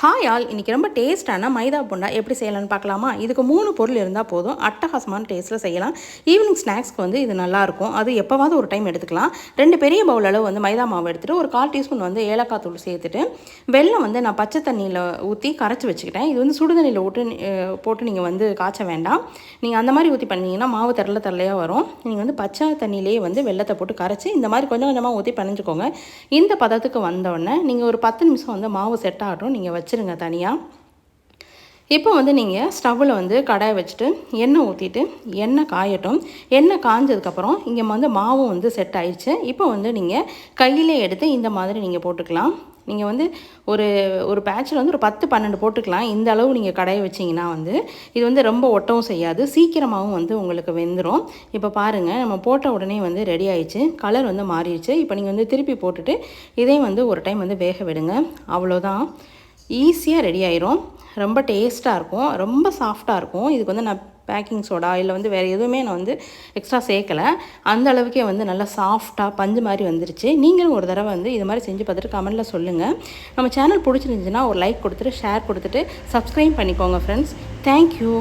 Hi all, இன்றைக்கி ரொம்ப டேஸ்ட்டான மைதா போண்டா எப்படி செய்யலாம்னு பார்க்கலாமா? இதுக்கு 3 பொருள் இருந்தால் போதும். அட்டகாசமான டேஸ்ட்டில் செய்யலாம். ஈவினிங் ஸ்நாக்ஸ்க்கு வந்து இது நல்லாயிருக்கும். அது எப்போவாவது ஒரு டைம் எடுத்துக்கலாம். 2 பெரிய பவுல் அளவு வந்து மைதா மாவு எடுத்துகிட்டு ஒரு 1/4 டீஸ்பூன் வந்து ஏலக்காய் தூள் சேர்த்துட்டு வெல்லம் வந்து நான் பச்சை தண்ணியில் ஊற்றி கரைச்சி வச்சுக்கிட்டேன். இது வந்து சுடுதண்ணியில் போட்டு நீங்கள் வந்து காய்ச்ச வேண்டாம். நீங்கள் அந்த மாதிரி ஊற்றி பண்ணிங்கன்னா மாவு தரலையாக வரும். நீங்கள் வந்து பச்சை தண்ணியிலே வந்து வெல்லத்தை போட்டு கரைச்சி இந்த மாதிரி கொஞ்சம் கொஞ்சமாக ஊற்றி பண்ணிச்சுக்கோங்க. இந்த பதத்துக்கு வந்தோடனே நீங்கள் ஒரு 10 நிமிஷம் வந்து மாவு செட் ஆகட்டும், நீங்கள் வச்சுருங்க தனியாக. இப்போ வந்து நீங்கள் ஸ்டவ்வில் வந்து கடாயை வச்சுட்டு எண்ணெய் ஊற்றிட்டு எண்ணெய் காயட்டும். எண்ணெய் காஞ்சதுக்கப்புறம் இங்கே வந்து மாவும் வந்து செட் ஆயிடுச்சு. இப்போ வந்து நீங்கள் கையிலே எடுத்து இந்த மாதிரி நீங்கள் போட்டுக்கலாம். நீங்கள் வந்து ஒரு பேட்சில் வந்து ஒரு 10-12 போட்டுக்கலாம். இந்த அளவு நீங்கள் கடாயை வச்சிங்கன்னா வந்து இது வந்து ரொம்ப ஒட்டவும் செய்யாது, சீக்கிரமாகவும் வந்து உங்களுக்கு வெந்துடும். இப்போ பாருங்கள், நம்ம போட்ட உடனே வந்து ரெடி ஆயிடுச்சு. கலர் வந்து மாறிடுச்சு. இப்போ நீங்கள் வந்து திருப்பி போட்டுட்டு இதையும் வந்து ஒரு டைம் வந்து வேக விடுங்க. அவ்வளோதான், ஈஸியாக ரெடி ஆயிரும். ரொம்ப டேஸ்ட்டாக இருக்கும், ரொம்ப சாஃப்டாக இருக்கும். இதுக்கு வந்து நான் பேக்கிங் சோடா இல்லை வந்து வேறு எதுவுமே நான் வந்து எக்ஸ்ட்ரா சேர்க்கலை. அந்த அளவுக்கே வந்து நல்லா சாஃப்டாக பஞ்சு மாதிரி வந்துருச்சு. நீங்களும் ஒரு தடவை வந்து இது மாதிரி செஞ்சு பார்த்துட்டு கமெண்ட்டில் சொல்லுங்கள். நம்ம சேனல் பிடிச்சிருந்துச்சுன்னா ஒரு லைக் கொடுத்துட்டு ஷேர் கொடுத்துட்டு சப்ஸ்கிரைப் பண்ணிக்கோங்க ஃப்ரெண்ட்ஸ். தேங்க்யூ.